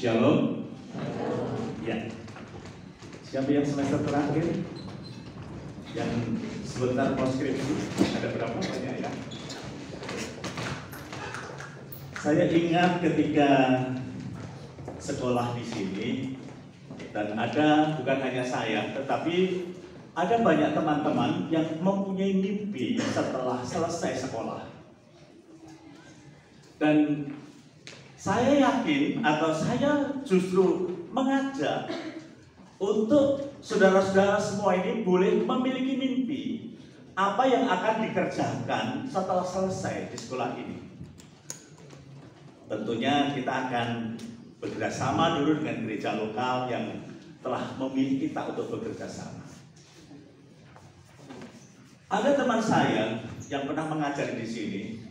Shalom. Ya. Siapa yang semester terakhir? Yang sebentar mau skripsi? Ada berapa banyak ya? Saya ingat ketika sekolah di sini, dan ada bukan hanya saya, tetapi ada banyak teman-teman yang mempunyai mimpi setelah selesai sekolah. Dan saya yakin atau saya justru mengajak untuk saudara-saudara semua ini boleh memiliki mimpi apa yang akan dikerjakan setelah selesai di sekolah ini. Tentunya kita akan bekerja sama dulu dengan gereja lokal yang telah memilih kita untuk bekerja sama. Ada teman saya yang pernah mengajar di sini,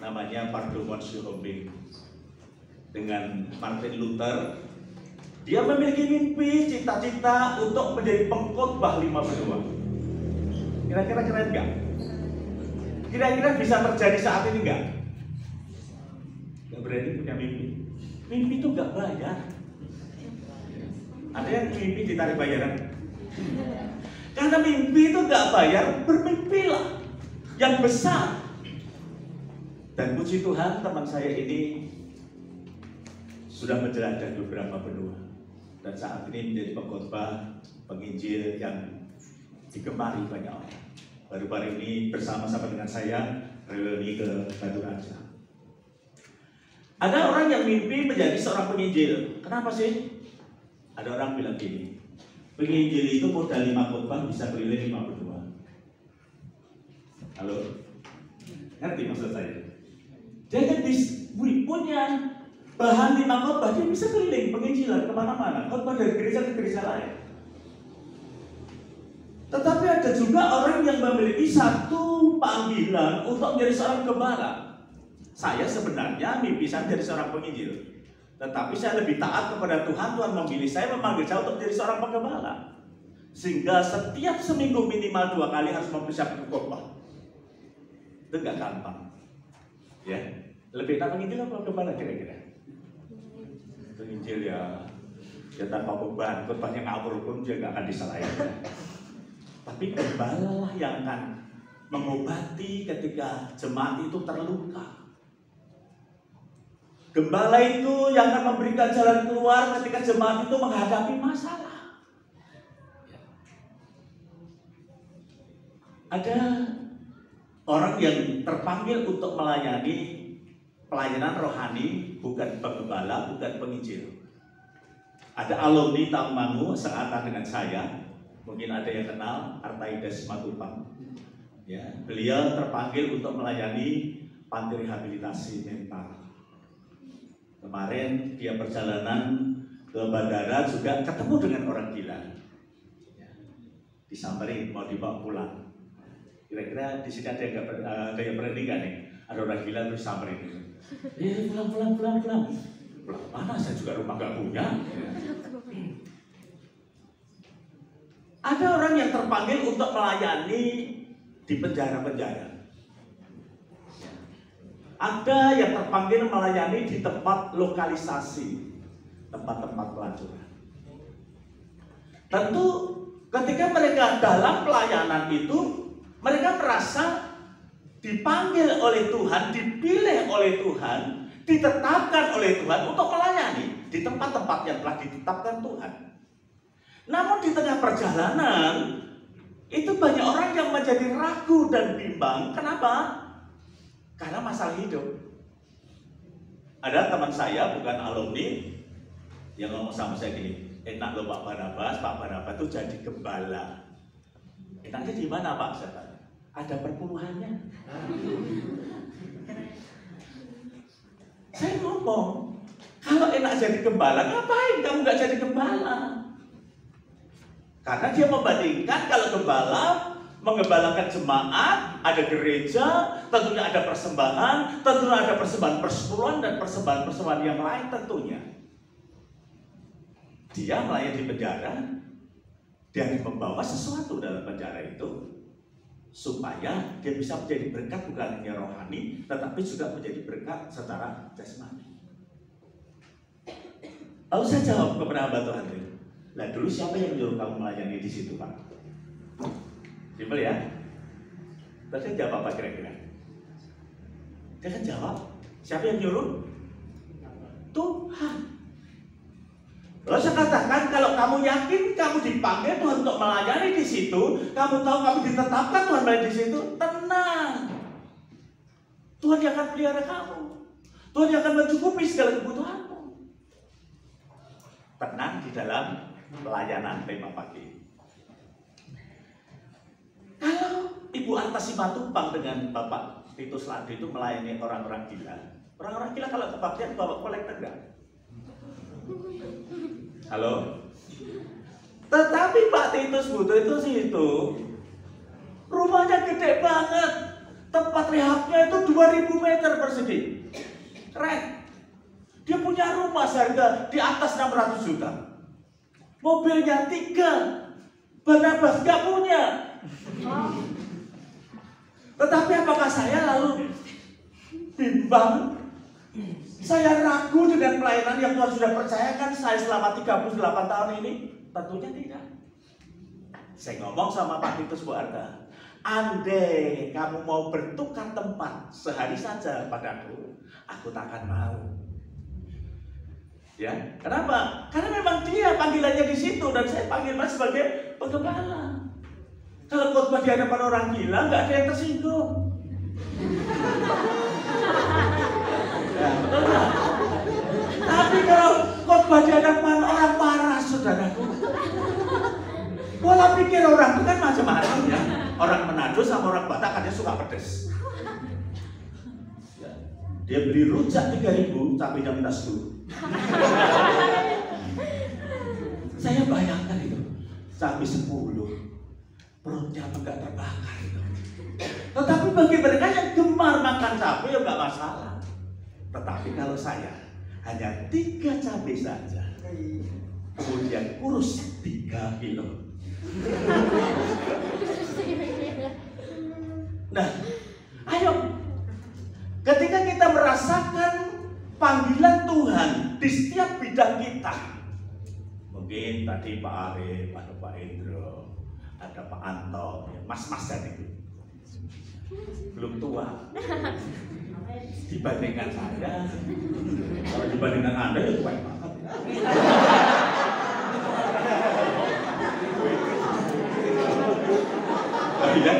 namanya Pardomon Sihombing, dengan Martin Luther. Dia memiliki mimpi, cita-cita untuk menjadi pengkhotbah 5 benua. Kira-kira keren nggak? Kira-kira bisa terjadi saat ini nggak? Nggak berani punya mimpi. Mimpi itu nggak bayar. Ada yang mimpi ditarik bayaran? Karena mimpi itu nggak bayar, bermimpilah yang besar. Dan puji Tuhan, teman saya ini sudah menjelajah beberapa benua dan saat ini menjadi pengkhotbah, penginjil yang digemari banyak orang. Baru-baru ini bersama-sama dengan saya reuni ke Batu Raja. Ada orang yang mimpi menjadi seorang penginjil. Kenapa sih? Ada orang bilang gini, penginjil itu modal 5 khotbah bisa keliling 5 benua. Halo? Ngerti maksud saya? Dia kan punya bahan 5 khotbah, dia bisa keliling penginjilan kemana-mana, khotbah dari gereja ke gereja lain. Tetapi ada juga orang yang memiliki satu panggilan untuk menjadi seorang gembala. Saya sebenarnya mimpi saya menjadi seorang penginjil, tetapi saya lebih taat kepada Tuhan. Tuhan memilih saya, memanggil saya untuk menjadi seorang penggembala, sehingga setiap seminggu minimal 2 kali harus mempersiapkan khotbah. Itu gak gampang, ya. Lebih tak penginjil apa gembala kira-kira? Penginjil ya tanpa beban, khotbahnya ngawur pun dia nggak akan disalahin. Tapi gembala lah yang akan mengobati ketika jemaat itu terluka. Gembala itu yang akan memberikan jalan keluar ketika jemaat itu menghadapi masalah. Ada orang yang terpanggil untuk melayani pelayanan rohani, bukan penggembala, bukan penginjil. Ada alumni Tamangu seangkatan dengan saya, mungkin ada yang kenal Artaides Matupang. Ya, beliau terpanggil untuk melayani panti rehabilitasi mental. Kemarin dia perjalanan ke bandara juga ketemu dengan orang gila. Ya, disamperin mau dibawa pulang. Kira-kira di sini ada yang berani nggak nih? Ada orang gila terus samperin. Pulang. Pulang mana? Saya juga rumah nggak punya. Ada orang yang terpanggil untuk melayani di penjara-penjara. Ada yang terpanggil melayani di tempat lokalisasi, tempat-tempat pelacuran. Tentu ketika mereka dalam pelayanan itu, mereka merasa dipanggil oleh Tuhan, dipilih oleh Tuhan, ditetapkan oleh Tuhan untuk melayani di tempat-tempat yang telah ditetapkan Tuhan. Namun di tengah perjalanan itu banyak orang yang menjadi ragu dan bimbang. Kenapa? Karena masalah hidup. Ada teman saya, bukan alumni, yang ngomong sama saya gini, enak loh Pak Barnabas itu jadi gembala. Enaknya di mana Pak? Saya tanya. Ada perpuluhannya. Saya ngomong, kalau enak jadi gembala, ngapain kamu nggak jadi gembala? Karena dia membandingkan kalau gembala menggembalakan jemaat, ada gereja, tentunya ada persembahan, tentunya ada persembahan persepuluhan dan persembahan-persembahan yang lain tentunya. Dia melayani di penjara, dia membawa sesuatu dalam penjara itu supaya dia bisa menjadi berkat bukan hanya rohani, tetapi juga menjadi berkat secara jasmani. Lalu saya jawab kepada hamba Tuhan itu, "Lah dulu siapa yang nyuruh kamu melayani di situ, Pak?" Simpel ya. Terus saya jawab apa kira-kira? Dia kan jawab, siapa yang nyuruh? Tuhan. Lalu saya katakan, kalau kamu yakin kamu dipanggil Tuhan untuk melayani di situ, kamu tahu kamu ditetapkan Tuhan melayani di situ, tenang. Tuhan yang akan pelihara kamu. Tuhan yang akan mencukupi segala kebutuhanmu. Tenang di dalam pelayanan tema pagi. Kalau Ibu Arta Simatupang dengan Bapak Titus Ladi itu melayani orang-orang gila. Orang-orang gila kalau kebaktian bawa kolektor enggak? Halo? Tetapi Pak Titus butuh itu situ. Rumahnya gede banget. Tempat rehabnya itu 2000 meter persegi. Keren. Dia punya rumah seharga di atas 600 juta. Mobilnya 3. Barnabas nggak punya. Tetapi apakah saya lalu bimbang? Saya ragu dengan pelayanan yang Tuhan sudah percayakan saya selama 38 tahun ini? Tentunya tidak. Saya ngomong sama Pak Titus, Bu Arta, andai kamu mau bertukar tempat sehari saja padaku, aku tak akan mau. Ya, kenapa? Karena memang dia panggilannya di situ dan saya panggil Mas sebagai penggembala. Kalau khotbah di hadapan orang gila, nggak ada yang tersinggung. Ya, betul nggak? Tapi kalau khotbah di hadapan orang parah, saudaraku, pola pikir orang itu kan macam-macam ya. Orang Manado sama orang Batak kan dia suka pedes. Ya. Dia beli rujak 3.000, tapi dia minta 10. Saya bayangkan itu, sampai 10. Perutnya enggak terbakar itu. Tetapi bagi mereka yang gemar makan cabai ya enggak masalah. Tetapi kalau saya hanya 3 cabai saja, kemudian kurus 3 kilo. Nah, ayo, ketika kita merasakan panggilan Tuhan di setiap bidang kita, mungkin tadi Pak Arif, ada Pak Indro, ada Pak Anto, mas-mas dan itu belum tua dibandingkan saya. Kalau dibandingkan Anda ya tua banget. Oh iya,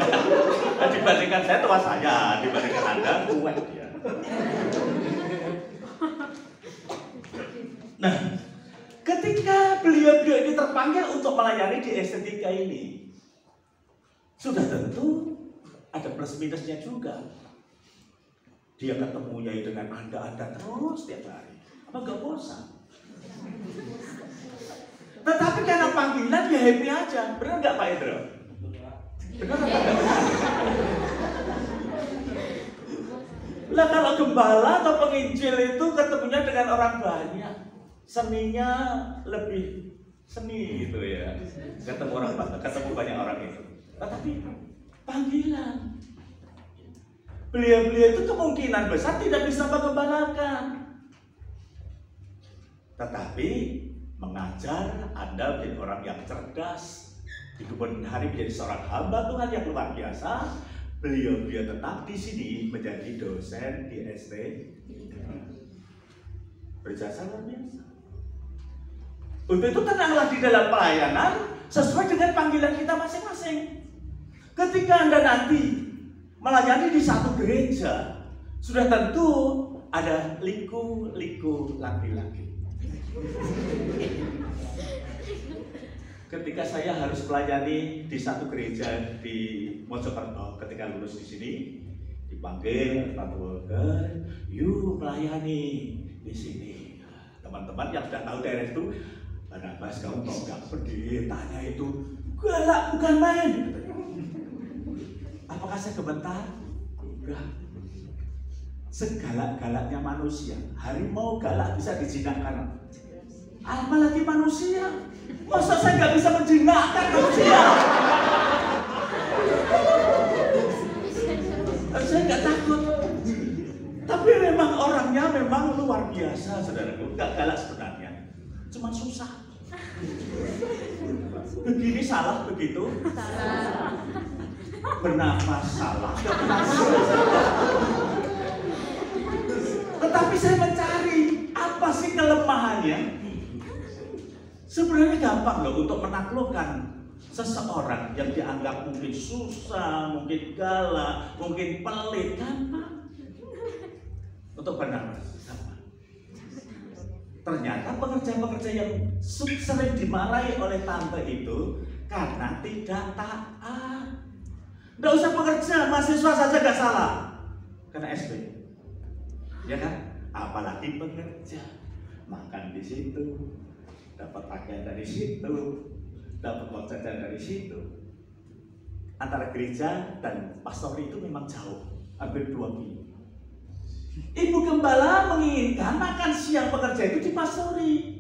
dibandingkan saya tua saya, dibandingkan Anda tua ya. Nah, ketika beliau-beliau ini terpanggil untuk melayani di estetika ini, sudah tentu ada plus minusnya juga. Dia ketemunya dengan Anda terus setiap hari. Apa nggak bosan? Tetapi karena panggilan dia happy aja. Benar nggak Pak Indro? Benar apa nggak? Lah kalau gembala atau penginjil itu ketemunya dengan orang banyak, seninya lebih seni gitu ya. Ketemu orang banyak, ketemu banyak orang itu. Tetapi panggilan, beliau-beliau itu kemungkinan besar tidak bisa mengembalakan. Tetapi mengajar Anda menjadi orang yang cerdas, di kemudian hari menjadi seorang hamba Tuhan yang luar biasa. Beliau-beliau tetap di sini menjadi dosen di SD. Berjasa luar biasa. Untuk itu tenanglah di dalam pelayanan sesuai dengan panggilan kita masing-masing. Ketika Anda nanti melayani di satu gereja, sudah tentu ada liku-liku laki-laki. Ketika saya harus melayani di satu gereja di Mojokerto, ketika lulus di sini, dipanggil Pak Walker, yuk melayani di sini. Teman-teman yang sudah tahu daerah itu, Barnabas kamu kok nggak pendetanya itu galak bukan main. Apakah saya gemetar? Enggak. Segalak-galaknya manusia, harimau galak bisa dijinakkan. Apalagi manusia. Masa saya nggak bisa menjinakkan manusia? Saya nggak takut. Tapi memang orangnya memang luar biasa, saudaraku. Nggak galak sebenarnya. cuma susah. Begini salah, begitu Salah. bernafas salah, tetapi saya mencari apa sih kelemahannya. Sebenarnya gampang loh untuk menaklukkan seseorang yang dianggap mungkin susah, mungkin galak, mungkin pelit, gampang untuk bernafas sama. Ternyata pekerja-pekerja yang sering dimarahi oleh tante itu karena tidak taat. Nggak usah pekerja, mahasiswa saja nggak salah kena SP, ya kan? Apalagi pekerja, makan di situ, dapat pakaian dari situ, dapat uang jajan dari situ. Antara gereja dan pastor itu memang jauh, hampir 2 kilo. Ibu gembala menginginkan makan siang pekerja itu dipastori.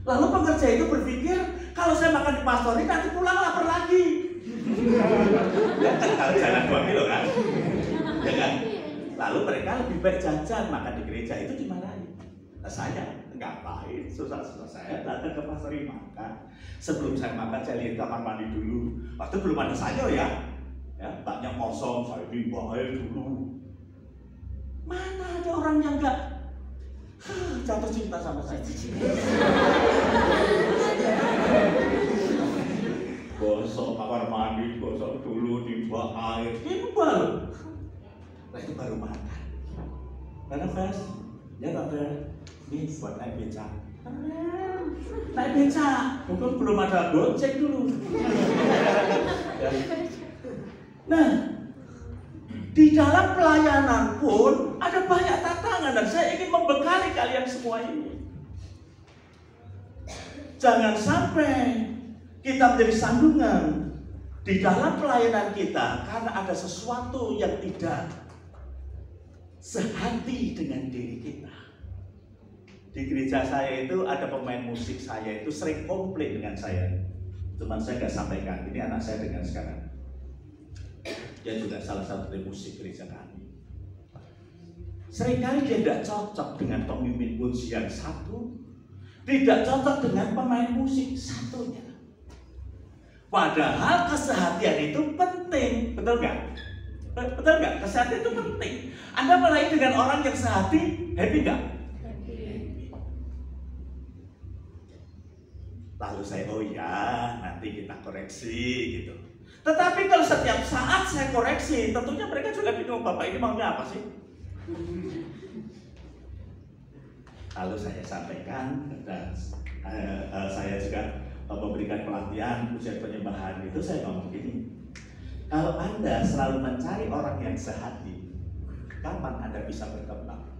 Lalu pekerja itu berpikir, kalau saya makan di pastori nanti pulang lapar lagi. Ya kan, kalau jalan 2 kilo kan, ya kan? Lalu mereka lebih baik jajan, makan di gereja, itu dimarahi. Nah, saya ngapain, susah-susah saya datang ke pastori makan. Sebelum saya makan saya lihat kamar mandi dulu. Waktu belum ada sayur ya, baknya kosong, saya bimbang air dulu. Mana ada orang yang nggak jatuh cinta sama saya? Gosok kamar mandi, gosok dulu, timbang air, timbang. Nah itu baru makan. Karena Fes, ya tante, ini buat naik becak. Naik becak, mungkin belum ada gocek dulu. Nah, di dalam pelayanan pun ada banyak tantangan dan saya ingin membekali kalian semua ini. Jangan sampai kita menjadi sandungan di dalam pelayanan kita karena ada sesuatu yang tidak sehati dengan diri kita. Di gereja saya itu ada pemain musik saya itu sering komplain dengan saya. Cuman saya nggak sampaikan, ini anak saya dengan sekarang. Dia juga salah satu dari musik gereja kami. Seringkali dia tidak cocok dengan pemimpin pujian satu, tidak cocok dengan pemain musik satunya. Padahal kesehatian itu penting, betul nggak? Betul nggak? Kesehatian itu penting. Anda melayani dengan orang yang sehati, happy nggak? Happy. Lalu saya, oh ya, nanti kita koreksi gitu. Tetapi kalau setiap saat saya koreksi, tentunya mereka juga bingung, Bapak ini maunya apa sih? Lalu saya sampaikan, dan saya juga memberikan pelatihan ujian penyembahan itu, saya ngomong gini, kalau Anda selalu mencari orang yang sehati, kapan Anda bisa berkembang?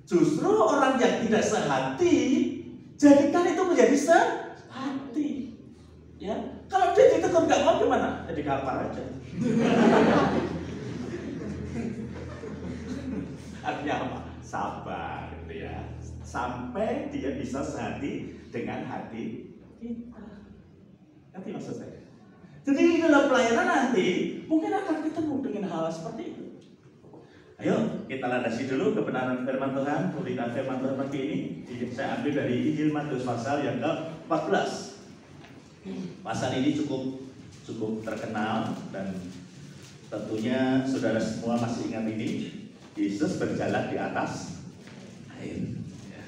Justru orang yang tidak sehati, jadikan itu menjadi sehati. Ya, kalau dia ditegur nggak mau gimana? Jadi kapal aja. Artinya apa? Sabar, gitu ya. Sampai dia bisa sehati dengan hati kita. Ngerti maksud saya? Jadi di dalam pelayanan nanti mungkin akan ketemu dengan hal seperti itu. Ayo kita landasi dulu kebenaran firman Tuhan. Pemberitaan firman Tuhan pagi ini saya ambil dari Injil Matius pasal yang ke-14. Pasal ini cukup terkenal dan tentunya saudara semua masih ingat ini. Yesus berjalan di atas air. Ya.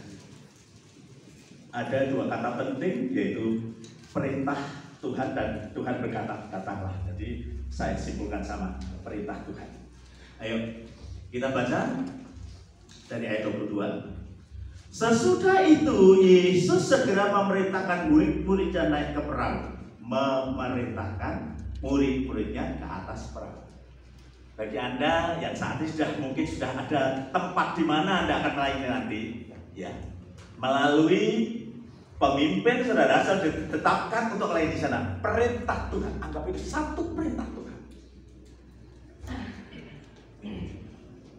Ada 2 kata penting, yaitu perintah Tuhan dan Tuhan berkata, katakanlah. Jadi saya simpulkan sama perintah Tuhan. Ayo kita baca dari ayat 22. Sesudah itu Yesus segera memerintahkan murid-muridnya naik ke perahu, memerintahkan murid-muridnya ke atas perahu. Bagi Anda yang saat ini sudah ada tempat di mana Anda akan melayani nanti, ya, melalui pemimpin saudara sudah ditetapkan untuk melayani di sana. Perintah Tuhan, anggap itu satu perintah Tuhan.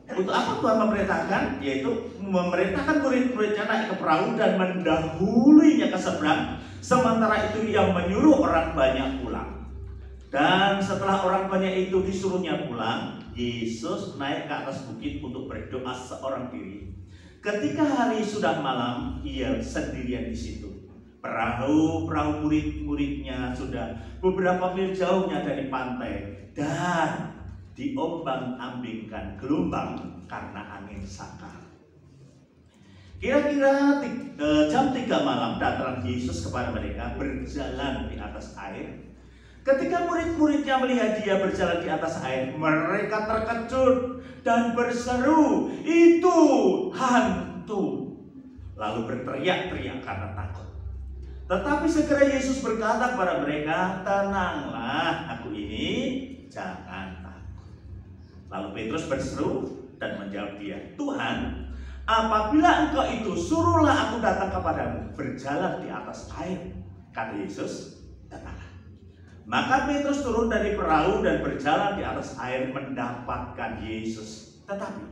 Untuk apa Tuhan memerintahkan? Yaitu memerintahkan murid-muridnya naik ke perahu dan mendahuluinya ke seberang. Sementara itu ia menyuruh orang banyak pulang. Dan setelah orang banyak itu disuruhnya pulang, Yesus naik ke atas bukit untuk berdoa seorang diri. Ketika hari sudah malam, ia sendirian di situ. Perahu-perahu murid-muridnya sudah beberapa mil jauhnya dari pantai dan diombang-ambingkan gelombang karena angin sakar. Kira-kira jam 3 malam datang Yesus kepada mereka berjalan di atas air. Ketika murid-muridnya melihat dia berjalan di atas air, mereka terkejut dan berseru, "Itu hantu!" Lalu berteriak-teriak karena takut. Tetapi segera Yesus berkata kepada mereka, "Tenanglah, aku ini, jangan takut." Lalu Petrus berseru dan menjawab dia, "Tuhan, apabila Engkau itu, suruhlah aku datang kepadamu berjalan di atas air." Kata Yesus, "Datanglah." Maka Petrus turun dari perahu dan berjalan di atas air mendapatkan Yesus. Tetapi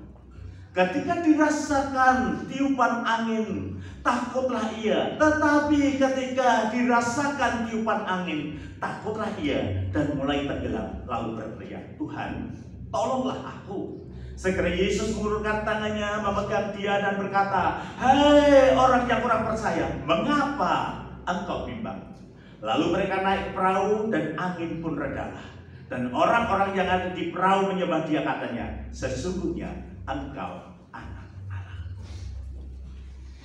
ketika dirasakan tiupan angin, takutlah ia. Tetapi ketika dirasakan tiupan angin, takutlah ia dan mulai tenggelam. Lalu berteriak, "Tuhan, tolonglah aku." Segera Yesus mengulurkan tangannya, memegang dia dan berkata, "Hai orang yang kurang percaya, mengapa engkau bimbang?" Lalu mereka naik ke perahu dan angin pun redalah. Dan orang-orang yang ada di perahu menyembah dia, katanya, "Sesungguhnya engkau anak Allah."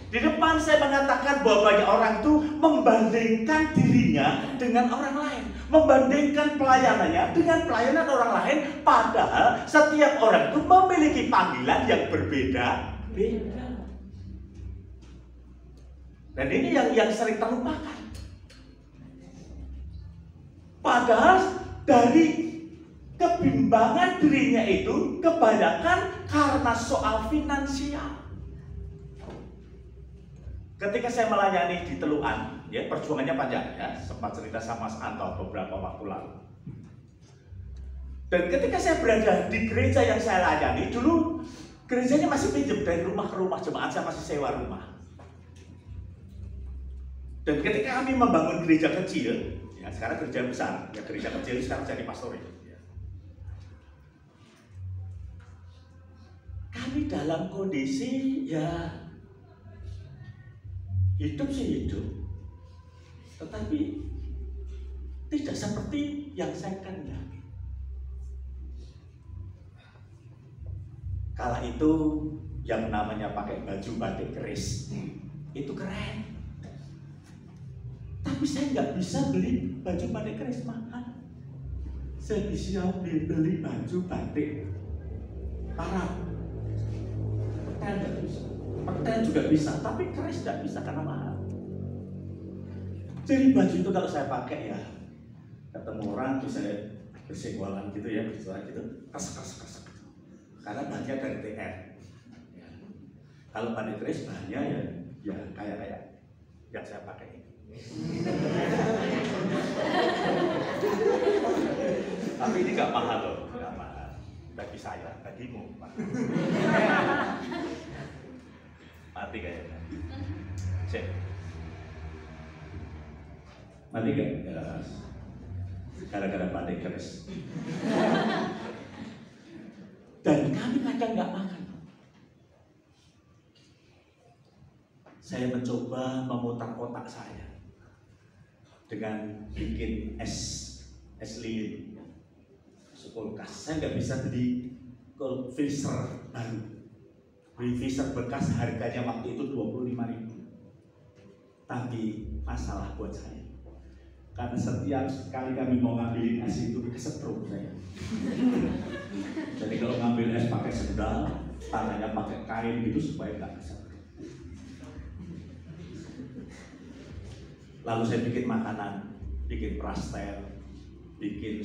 Di depan saya mengatakan bahwa banyak orang itu membandingkan dirinya dengan orang lain, membandingkan pelayanannya dengan pelayanan orang lain, padahal setiap orang itu memiliki panggilan yang berbeda-beda. Dan ini yang sering terlupakan. Padahal dari kebimbangan dirinya itu kebanyakan karena soal finansial. Ketika saya melayani di Teluan, ya perjuangannya panjang ya, sempat cerita sama Mas Anto beberapa waktu lalu. Dan ketika saya berada di gereja yang saya layani, dulu gerejanya masih pinjam dari rumah ke rumah, jemaat saya masih sewa rumah. Dan ketika kami membangun gereja kecil, ya sekarang gereja besar, ya gereja kecil sekarang jadi pastoral. Ya. Kami dalam kondisi ya hidup sih hidup, tetapi tidak seperti yang saya kehendaki. Kala itu yang namanya pakai baju batik keris itu keren. Tapi saya nggak bisa beli baju batik keris mahal. Saya bisa beli baju batik Arab. Perten nggak bisa. Perten juga bisa, tapi keris nggak bisa karena mahal. Jadi baju itu kalau saya pakai ya, ketemu orang terus saya bersenggolan gitu ya, bersuara gitu, kesek. Karena bahannya dari TR. Ya. Kalau batik keris bahannya ya kayak yang saya pakai ini. Tapi ini nggak mahal loh, nggak mahal. Bagi saya, bagimu, Pak. Mati kayaknya. Cek. Mati gak? Gara-gara batik keris. Dan kami kadang nggak makan. Saya mencoba memutar otak saya dengan bikin es lilin, kulkas. Saya nggak bisa beli freezer baru. Beli freezer bekas harganya waktu itu 25.000. Tapi masalah buat saya, karena setiap kali kami mau ngambilin es itu kesetrum saya. Jadi kalau ngambil es pakai sendal, tangannya pakai kain gitu supaya nggak kesetrum. Lalu saya bikin makanan, bikin pastel, bikin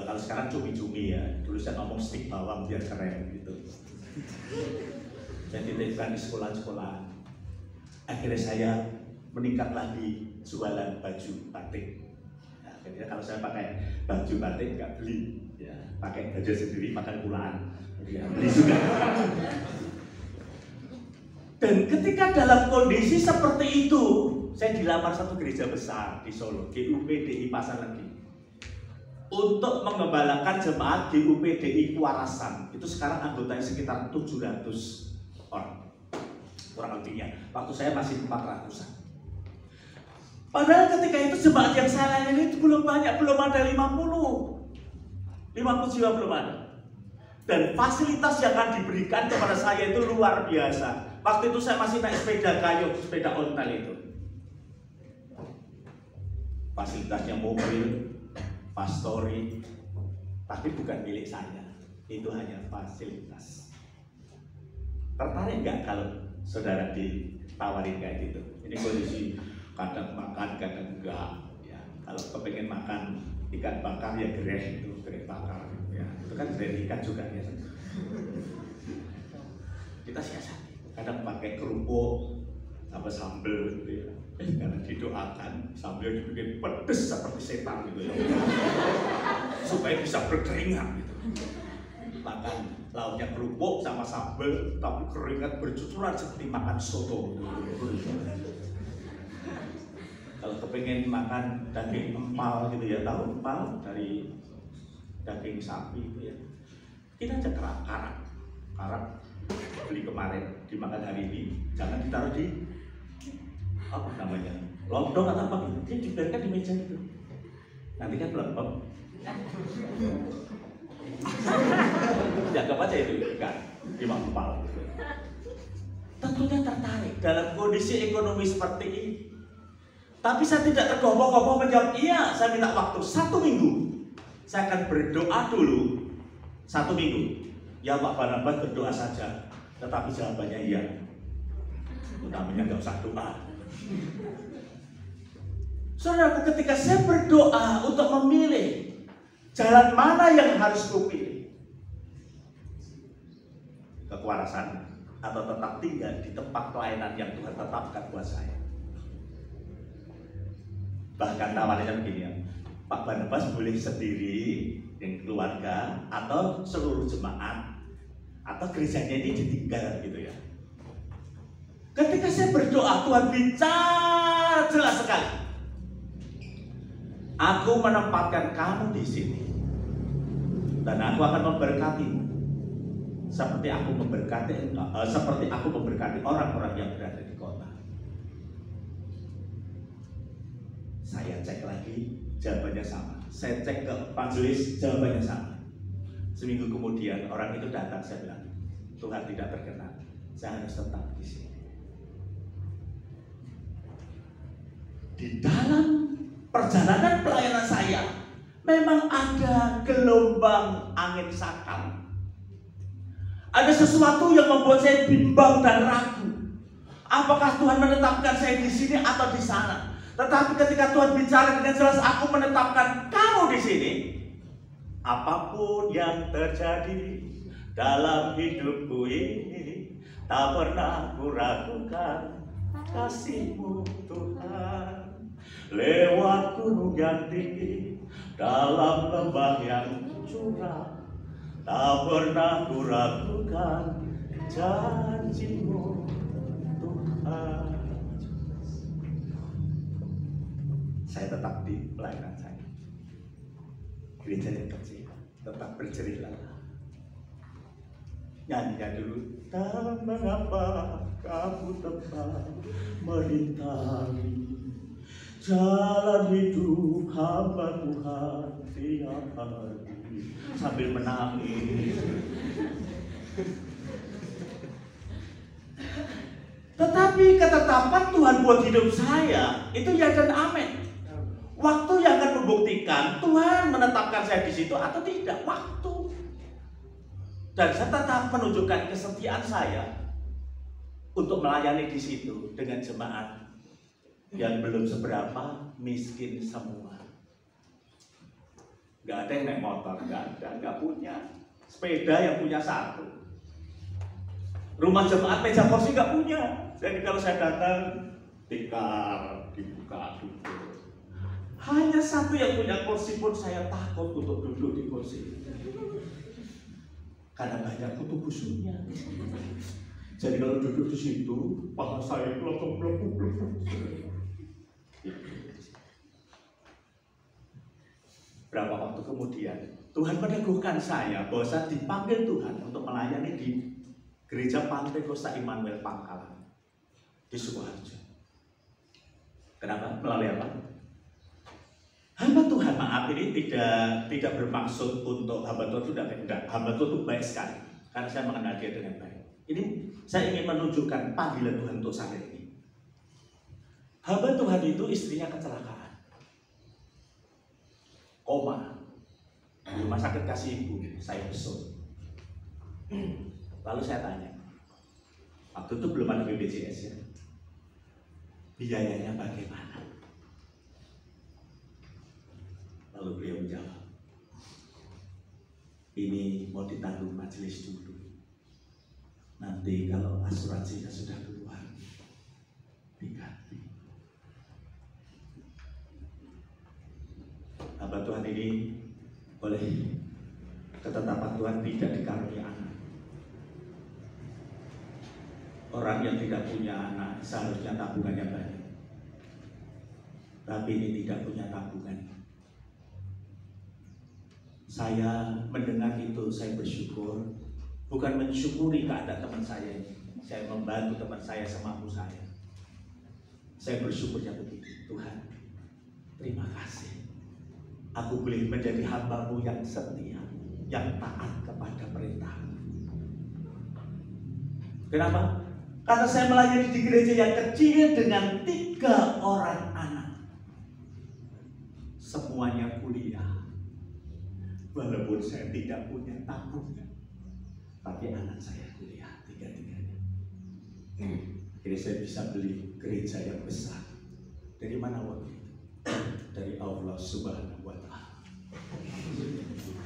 kalau sekarang cumi-cumi ya. Dulu saya ngomong stik bawang biar keren gitu. Saya titipkan di sekolah-sekolah. Akhirnya saya meningkat lagi jualan baju batik. Nah, akhirnya kalau saya pakai baju batik nggak beli, ya pakai baju sendiri, makan pulaan, ya, beli juga. Dan ketika dalam kondisi seperti itu, saya dilamar satu gereja besar di Solo, GUPDI Pasar Legi, untuk mengembalakan jemaat GUPDI Kuarasan. Itu sekarang anggotanya sekitar 700 orang. kurang lebihnya. Waktu saya masih 400-an. Padahal ketika itu jemaat yang saya layani itu belum banyak, belum ada 50 jiwa belum ada. Dan fasilitas yang akan diberikan kepada saya itu luar biasa. Waktu itu saya masih naik sepeda kayu, sepeda ontel itu. Fasilitasnya mobil, pastori, tapi bukan milik saya. Itu hanya fasilitas. Tertarik nggak kalau saudara ditawarin kayak gitu? Ini kondisi kadang makan, kadang enggak. Ya, kalau kepengen makan ikan bakar ya gereh itu, gereh bakar. Ya, itu kan gereh ikan juga ya. Kita siasati. Kadang pakai kerupuk sama sambal gitu ya. Karena didoakan sambil dibikin pedes seperti setan gitu ya. Supaya bisa berkeringat gitu. Makan lauknya kerupuk sama sambal tapi keringat bercucuran seperti makan soto gitu. Kalau kepengen makan daging empal gitu ya, tahu empal dari daging sapi itu ya. Kita aja karak beli kemarin dimakan hari ini, jangan ditaruh di apa namanya lontong atau apa gitu, dia dibiarkan di meja itu. Nanti kan lembab. Dianggap aja itu ikan empal gitu. Tentunya tertarik dalam kondisi ekonomi seperti ini. Tapi saya tidak tergopoh-gopoh menjawab iya, saya minta waktu 1 minggu. Saya akan berdoa dulu 1 minggu. Ya Pak Barnabas berdoa saja, tetapi jawabannya iya. Namanya nggak usah doa. Saudara, ketika saya berdoa untuk memilih jalan mana yang harus kupilih, kewarasan atau tetap tinggal di tempat pelayanan yang Tuhan tetapkan buat saya. Bahkan tawarannya begini ya, Pak Barnabas boleh sendiri dengan keluarga atau seluruh jemaat atau gerejanya ini ditinggal gitu ya. Ketika saya berdoa, Tuhan bicara jelas sekali. Aku menempatkan kamu di sini dan aku akan memberkatimu seperti aku memberkati orang-orang yang berada di kota. Saya cek lagi, jawabannya sama. Saya cek ke majelis, jawabannya sama. Seminggu kemudian orang itu datang, saya bilang, Tuhan tidak berkenan, saya harus tetap di sini. Di dalam perjalanan pelayanan saya, memang ada gelombang angin sakal. Ada sesuatu yang membuat saya bimbang dan ragu. Apakah Tuhan menetapkan saya di sini atau di sana? Tetapi ketika Tuhan bicara dengan jelas, aku menetapkan kamu di sini. Apapun yang terjadi dalam hidupku ini, tak pernah kuragukan kasih-Mu Tuhan. Lewat gunung yang tinggi, dalam lembah yang curam, tak pernah kuragukan janji-Mu Tuhan. Saya tetap di pelayanan saya. Gereja yang kecil, tetap bercerita. Nyanyinya dulu. Tak mengapa kamu tetap melintasi jalan hidup hamba Tuhan tiap hari, sambil menangis. Tetapi ketetapan Tuhan buat hidup saya itu ya dan amin. Waktu yang akan membuktikan Tuhan menetapkan saya di situ atau tidak. Waktu. Dan saya tetap menunjukkan kesetiaan saya untuk melayani di situ dengan jemaat yang belum seberapa, miskin semua. Gak ada yang naik motor, gak punya. Sepeda yang punya 1. Rumah jemaat meja kursi gak punya. Jadi kalau saya datang, tikar, dibuka, duduk. Hanya 1 yang punya kursi pun saya takut untuk duduk di kursi. Karena banyak kutu busuknya. Jadi kalau duduk di situ, paha saya itu langsung melepuh-melepuh. Berapa waktu kemudian, Tuhan meneguhkan saya bahwa saya dipanggil Tuhan untuk melayani di Gereja Pantai Kosta Immanuel Pangkalan. di Sukoharjo. Kenapa? Melalui apa? Hamba Tuhan, maaf, ini tidak bermaksud untuk hamba Tuhan itu tidak. Hamba Tuhan itu baik sekali karena saya mengenal dia dengan baik. Ini saya ingin menunjukkan panggilan Tuhan untuk saya ini. Hamba Tuhan itu istrinya kecelakaan, koma, di rumah sakit kasih ibu, saya besok. Lalu saya tanya, waktu itu belum ada BPJS ya, biayanya bagaimana? Lalu beliau menjawab, ini mau ditanggung majelis dulu. Nanti kalau asuransinya sudah keluar, diganti. Hamba Tuhan ini oleh ketetapan Tuhan tidak dikaruniai anak. Orang yang tidak punya anak seharusnya tabungannya banyak, tapi ini tidak punya tabungan. Saya mendengar itu, saya bersyukur. Bukan mensyukuri keadaan teman saya ini. Saya membantu teman saya semampu saya. Saya bersyukurnya begitu. Tuhan, terima kasih. Aku boleh menjadi hamba-Mu yang setia, yang taat kepada perintah-Mu. Kenapa? Karena saya melayani di gereja yang kecil dengan 3 orang anak. Semuanya kuliah. Walaupun saya tidak punya tabungan, tapi anak saya kuliah 3-tiganya. Jadi saya bisa beli gereja yang besar. Dari mana waktu itu? Dari Allah Subhanahu wa Ta'ala.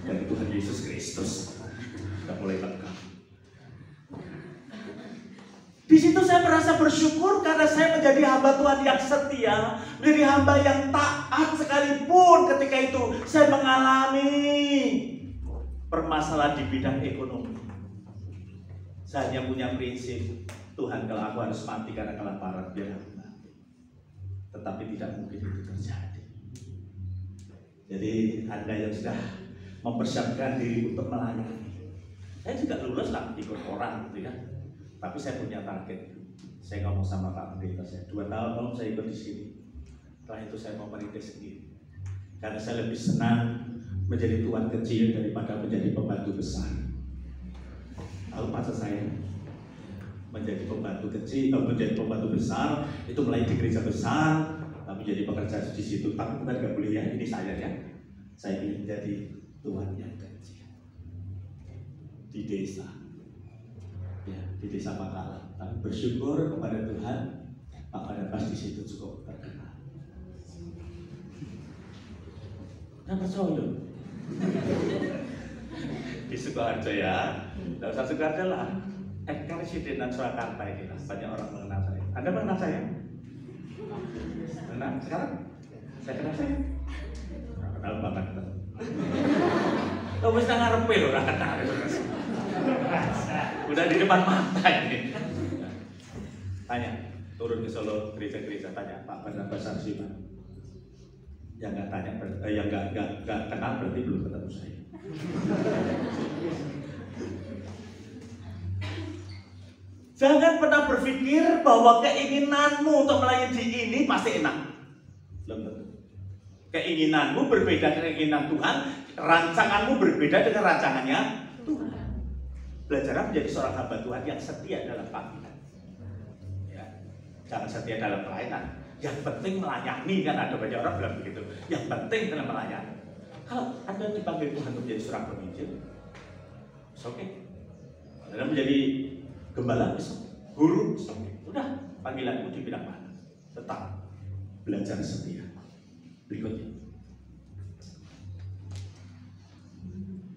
Dari Tuhan Yesus Kristus. Kita mulai lengkap. Di situ saya merasa bersyukur karena saya menjadi hamba Tuhan yang setia, menjadi hamba yang taat sekalipun ketika itu saya mengalami permasalahan di bidang ekonomi. Saya hanya punya prinsip, Tuhan, kalau aku harus mati karena kelaparan, biar aku mati. Tetapi tidak mungkin itu terjadi. Jadi Anda yang sudah mempersiapkan diri untuk melayani, saya juga lulus lah ikut orang gitu kan. Tapi saya punya target. Saya ngomong sama Pak Pendeta saya, 2 tahun kalau saya ikut di sini. Setelah itu saya mau merintis sendiri. Karena saya lebih senang menjadi tuan kecil daripada menjadi pembantu besar. Lalu masa saya menjadi pembantu kecil, menjadi pembantu besar, itu mulai di gereja besar, tapi jadi pekerja di situ. Tapi bukan nggak boleh ya, ini saya ya. Saya ingin menjadi tuan yang kecil di desa. Ya, di desa Pakalan. Tapi bersyukur kepada Tuhan, Pak Barnabas di situ cukup terkenal. Nah, percaya di Sukoharjo ya, tidak usah Sukoharjo lah. Karesidenan Surakarta ini lah, banyak orang mengenal saya. Anda mengenal saya? Mengenal sekarang? Saya kenal saya? Nggak kenal banget. Kamu bisa ngarepe loh, nggak kenal. Udah di depan mata ini. Tanya, turun ke Solo gereja-gereja, tanya Pak Barnabas Sarsiman. Yang nggak tanya, yang nggak kenal berarti belum ketemu saya. Jangan pernah berpikir bahwa keinginanmu untuk melayani di ini pasti enak. Belum tentu. Keinginanmu berbeda dengan keinginan Tuhan, rancanganmu berbeda dengan rancangannya Tuhan. Belajar menjadi seorang hamba Tuhan yang setia dalam panggilan. Ya. Jangan setia dalam pelayanan. Yang penting melayani, kan ada banyak orang bilang begitu. Yang penting dalam melayani. Kalau Anda dipanggil Tuhan untuk menjadi seorang penginjil, oke. Okay. Anda menjadi gembala, guru, udah panggilanmu di bidang mana? Tetap belajar setia. Berikutnya,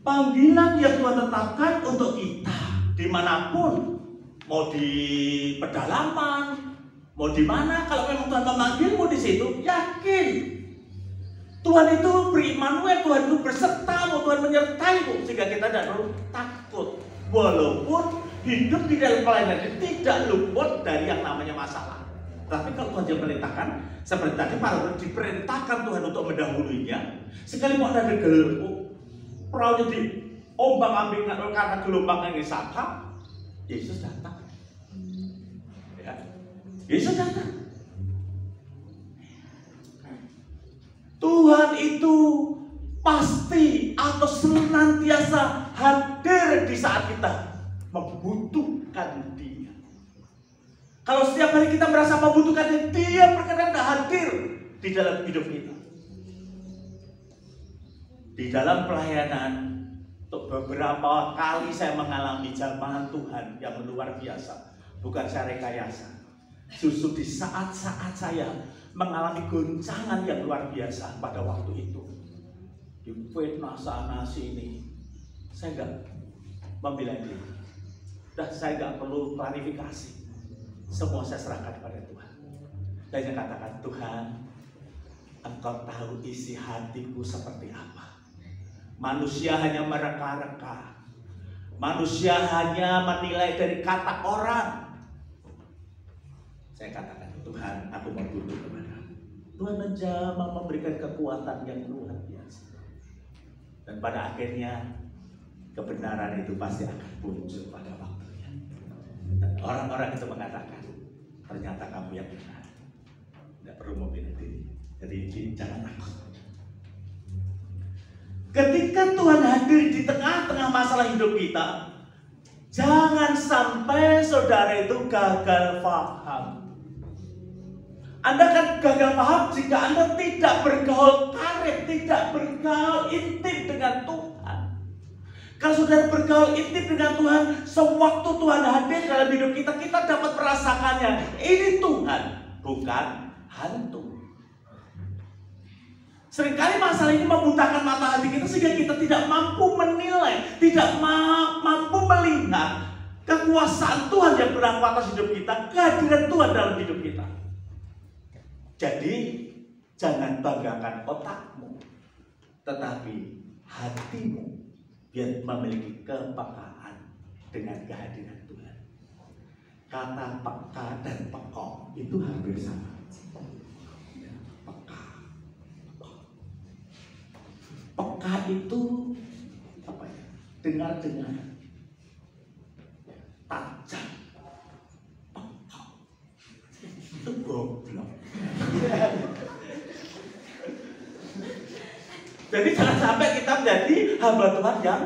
panggilan yang Tuhan tetapkan untuk kita dimanapun, mau di pedalaman, mau di mana, kalau memang Tuhan memanggilmu di situ, yakin Tuhan itu beri-Immanuel, Tuhan itu bersertamu, Tuhan menyertaimu, sehingga kita tidak perlu takut. Walaupun hidup di dalam pelayanan itu tidak luput dari yang namanya masalah. Tapi kalau Tuhan yang perintahkan, seperti tadi para murid diperintahkan Tuhan untuk mendahuluinya. Sekali mau ada perahu di ombang-ambing karena gelombang yang disangka, Yesus datang. Ya. Yesus datang. Tuhan itu pasti atau senantiasa hadir di saat kita membutuhkan Dia. Kalau setiap hari kita merasa membutuhkan Dia, Dia berkenan hadir di dalam hidup kita. Di dalam pelayanan, untuk beberapa kali saya mengalami jamahan Tuhan yang luar biasa. Bukan saya rekayasa. Justru di saat-saat saya mengalami goncangan yang luar biasa pada waktu itu, difitnah sana sini, saya nggak membela diri. Saya nggak perlu klarifikasi. Semua saya serahkan pada Tuhan. Dan saya katakan, Tuhan, Engkau tahu isi hatiku seperti apa. Manusia hanya mereka-reka. Manusia hanya menilai dari kata orang. Saya katakan, Tuhan, aku mau tunduk kepadamu. Tuhan menjamah memberikan kekuatan yang luar biasa. Dan pada akhirnya kebenaran itu pasti akan muncul pada waktunya. Dan orang-orang itu mengatakan, ternyata kamu yang benar. Tidak perlu membela diri. Jadi jangan takut. Ketika Tuhan hadir di tengah-tengah masalah hidup kita, jangan sampai saudara itu gagal paham. Anda kan gagal paham jika Anda tidak bergaul karib, tidak bergaul intim dengan Tuhan. Kalau saudara bergaul intim dengan Tuhan, sewaktu Tuhan hadir dalam hidup kita, kita dapat merasakannya. Ini Tuhan, bukan hantu. Seringkali masalah ini membutakan mata hati kita sehingga kita tidak mampu menilai, tidak mampu melihat kekuasaan Tuhan yang berlaku atas hidup kita, kehadiran Tuhan dalam hidup kita. Jadi jangan banggakan otakmu, tetapi hatimu biar memiliki kepekaan dengan kehadiran Tuhan. Kata peka dan pekok itu hampir sama. Peka itu apa ya? Dengar-dengar, tajam. Peka itu goblok. Jadi jangan sampai kita menjadi hamba Tuhan yang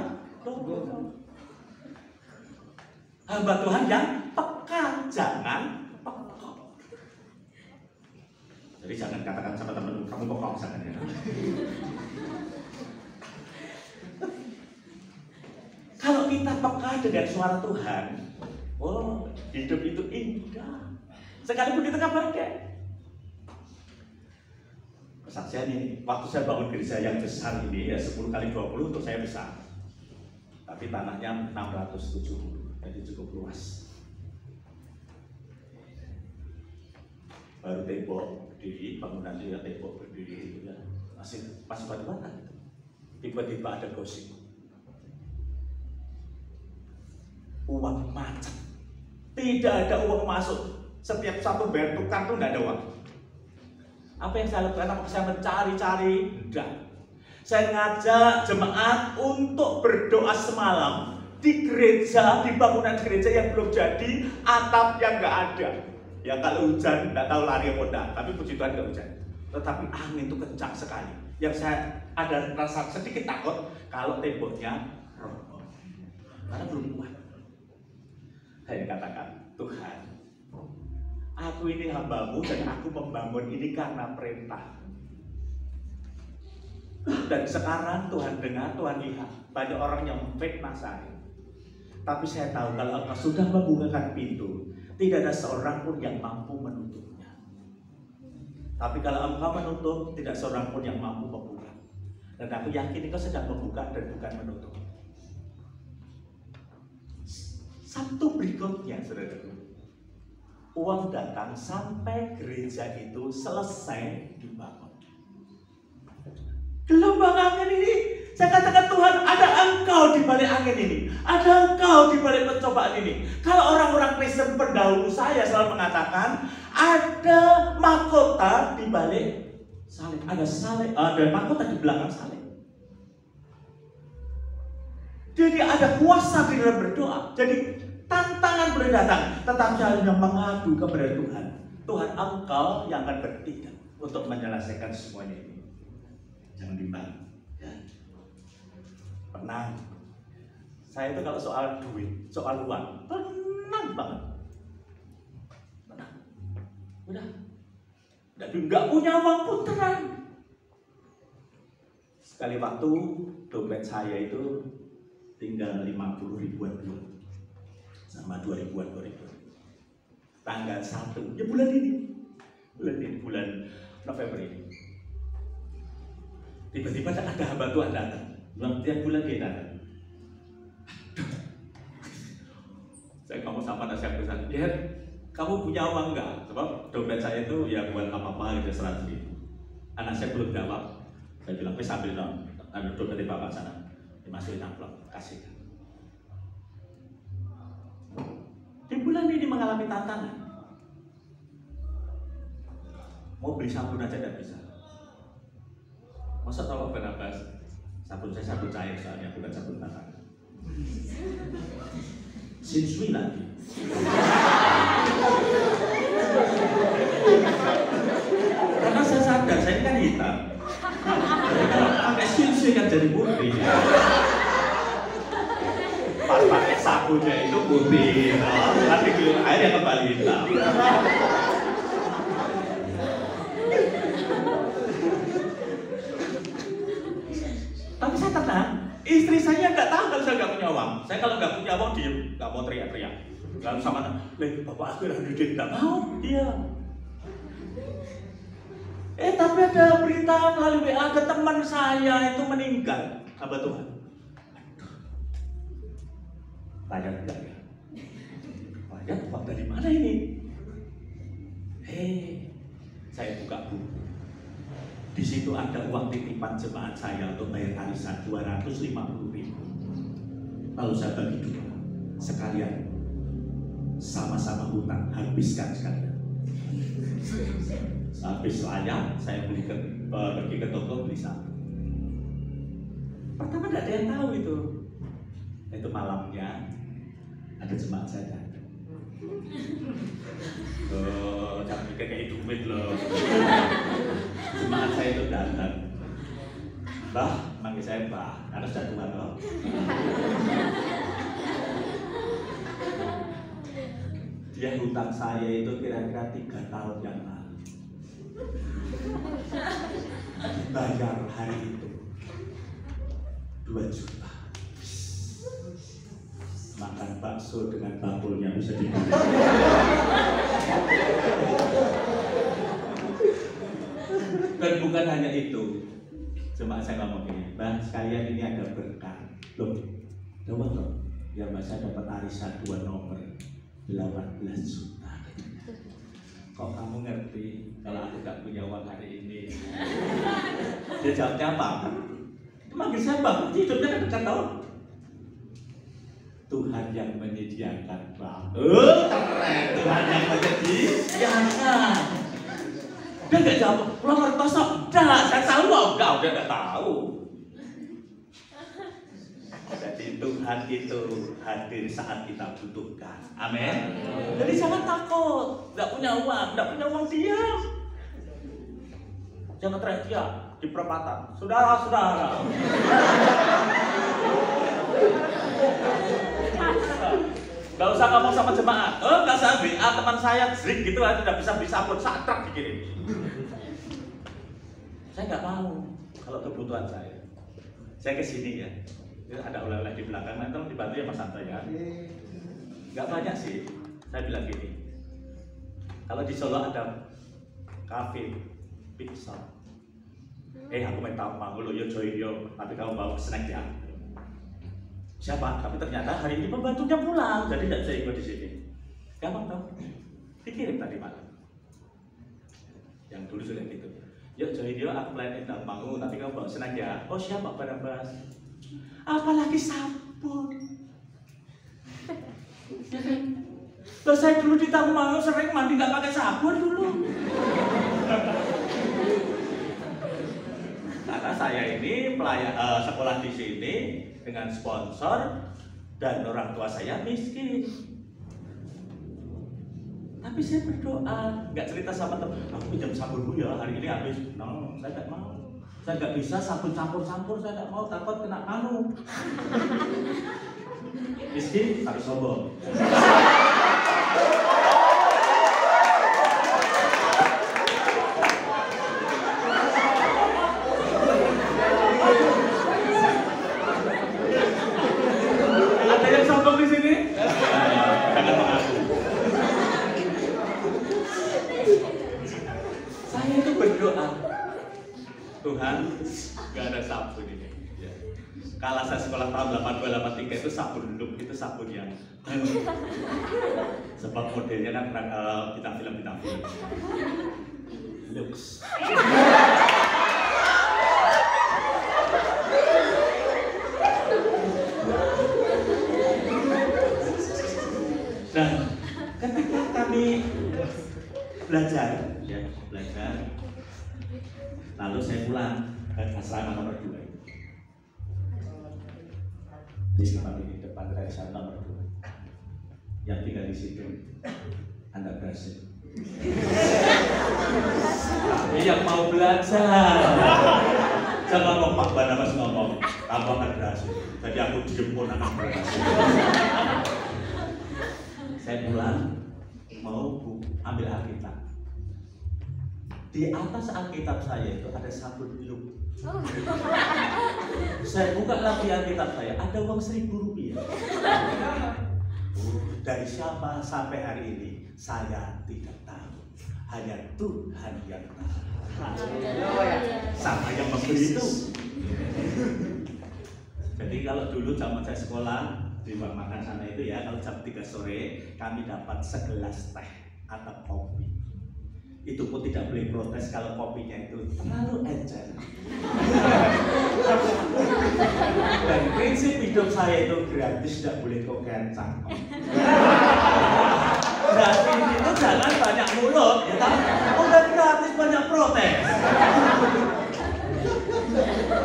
goblok. Hamba Tuhan yang peka, jangan peka. Jadi jangan katakan sama teman kamu peka misalkan ya. Kalau kita peka dengan suara Tuhan, oh, hidup itu indah. Sekalipun kita nggak pakai. Kesaksian ini, waktu saya bangun gereja yang besar ini, ya 10 kali 20 untuk saya besar. Tapi tanahnya 670, jadi cukup luas. Baru tembok berdiri, bangunan dia tembok berdiri itu ya, masih batu-bata. Tiba-tiba ada gosip. Uang macet, tidak ada uang masuk. Setiap satu bayar tukar tuh nggak ada uang. Apa yang saya lakukan? Apakah saya mencari-cari? Enggak. Saya ngajak jemaat untuk berdoa semalam di gereja, di bangunan gereja yang belum jadi, atap yang nggak ada. Ya kalau hujan nggak tahu lari apa enggak, tapi puji Tuhan nggak hujan. Tetapi angin itu kencang sekali. Yang saya ada rasa sedikit takut kalau temboknya roboh, karena belum kuat. Saya katakan, Tuhan, aku ini hamba-Mu dan aku membangun ini karena perintah. Dan sekarang Tuhan dengar, Tuhan lihat, banyak orang yang memfitnah saya. Tapi saya tahu kalau Engkau sudah membukakan pintu, tidak ada seorang pun yang mampu menutupnya. Tapi kalau Engkau menutup, tidak seorang pun yang mampu membuka. Dan aku yakin Engkau sedang membuka dan bukan menutup. Sabtu berikutnya, saudaraku, uang datang sampai gereja itu selesai dibangun. Gelombang angin ini, saya katakan Tuhan, ada Engkau di balik angin ini, ada Engkau di balik pencobaan ini. Kalau orang-orang Kristen pendahulu saya selalu mengatakan, ada mahkota di balik salib, ada mahkota di belakang salib. Jadi ada kuasa di dalam berdoa. Jadi tantangan boleh datang, tetapi hanya mengadu kepada Tuhan. Tuhan engkau yang akan bertindak untuk menyelesaikan semuanya ini. Jangan bimbang. Ya. Tenang. Saya itu kalau soal duit, soal uang, tenang banget. Tenang. Udah. Nggak punya uang pun tenang. Sekali waktu dompet saya itu tinggal 50 ribuan belum, sama 2 ribuan. Tanggal 1, ya bulan bulan November ini. Tiba-tiba ada hamba Tuhan datang. Tiap bulan dia datang. Saya ngomong sama anak saya pesan, "Dad, kamu punya uang nggak?" Sebab dompet saya itu ya buat apa-apa gitu 100 ribu. Anak saya belum jawab. Saya bilang, sambil dong, ada dompet di bapak sana, dimasukin amplop, kasih. Di bulan ini mengalami tantangan. Mau beli sabun aja tidak bisa. Masa tahu Barnabas? Sabun saya sabun cair soalnya, bukan sabun tangan. Sinsui lagi. Karena saya sadar, saya kan hitam. Kalau pakai sinsui kan jadi putih. Pas pakai sabunnya itu putih, tapi giliran air yang kembali hitam. Tapi saya tenang. Istri saya nggak tahu kalau saya nggak punya uang. Saya kalau nggak punya uang diem, nggak mau teriak-teriak. Lalu sama bapak aku yang duit nggak mau, dia. Tapi ada berita melalui WA ke teman saya itu meninggal, hamba Tuhan. Tanya enggak ya? Tanya uang dari mana ini? Saya buka buku. Di situ ada uang titipan jemaat saya untuk bayar arisan 250 ribu. Lalu saya bagi dua, sekalian sama-sama hutang, habiskan sekalian. Habis layak, saya pergi ke toko beli sabun. Pertama tidak ada yang tahu itu. Itu malamnya ada jemaat saya datang. Jangan pikir kayak duit loh. Jemaat saya itu datang. Mbah, manggil saya Mbah, karena sudah tua loh. Dia hutang saya itu kira-kira 3 tahun yang lalu. Bayar hari itu 2 juta. Makan bakso dengan bakulnya bisa dibeli. Dan bukan hanya itu, cuma saya ngomong ini, Mbak, sekalian ini ada berkah. Loh, coba loh, ya Mbak, saya dapat arisan 2 nomor 18 juta. Kok kamu ngerti kalau aku gak punya uang hari ini? Dia jawabnya apa? Manggil saya Bang, hidupnya kan dekat tau. Tuhan yang menyediakan Bang. Keren, Tuhan yang menyediakan. Dia gak jawab, pulang ngertosok. Enggak, saya tahu kok. Enggak, udah gak tahu. Jadi Tuhan itu hadir saat kita butuhkan. Amin. Jadi jangan takut. Gak punya uang, diam. Jangan teriak di perempatan. Saudara-saudara. Gak usah ngomong sama jemaat. Gak usah WA teman saya Zrik gitu aja udah bisa beli sabun satrak dikirim. Saya nggak mau kalau kebutuhan saya. Saya kesini ya. Ada oleh-oleh di belakang, nanti tolong dibantu ya Mas Santo ya. Gak banyak sih. Saya bilang gini. Kalau di Solo ada kafe pizza. Aku main tahu mau lo yo join yo, tapi kamu bawa snack ya. Siapa? Tapi ternyata hari ini pembantunya pulang, jadi tidak bisa ikut di sini. Gampang dong. Dikirim tadi malam. Yang dulu sudah gitu. Yuk join yo, aku pelayanin dalam mau, tapi kamu bawa snack ya. Oh siapa Barnabas? Apalagi sabun. Ya kan? Loh, saya dulu di Tanggumangu sering mandi nggak pakai sabun dulu. Karena saya ini sekolah di sini dengan sponsor dan orang tua saya miskin. Tapi Tapi saya berdoa, nggak cerita sama teman, aku pinjam sabunmu ya, hari ini habis. No, saya nggak mau. Saya nggak bisa sabun campur-campur, saya nggak mau, takut kena anu. Miskin, tapi sombong. Ada yang sombong di sini? Jangan mengaku. Saya itu berdoa, Tuhan, gak ada sabun ini. Ya. Kalau saya sekolah tahun 82-83 itu sabun Lux, itu sabun yang sebab modelnya kan bintang film Lux. Nah, ketika kami belajar, lalu saya pulang ke asrama nomor 2. Di depan Kaisar nomor 2. Yang tinggal di situ, Anda berhasil. Tapi yang mau belajar, jangan ngomong Pak Barnabas ngomong, kamu akan berhasil. Jadi aku diem pun akan berhasil. Saya pulang, mau ambil Alkitab. Di atas Alkitab saya itu ada sabun Lux. Saya buka lagi Alkitab saya, ada uang Rp1.000. Dari siapa sampai hari ini saya tidak tahu. Hanya Tuhan yang tahu. Sama yang memberi itu. Jadi kalau dulu zaman saya sekolah di ruang makan sana itu ya, kalau jam 3 sore kami dapat segelas teh atau kopi. Itu pun tidak boleh protes kalau kopinya itu terlalu encer. Dan prinsip hidup saya itu gratis, tidak boleh kokean cangkok. Gratis itu jangan banyak mulut, ya kan? Udah gratis banyak protes.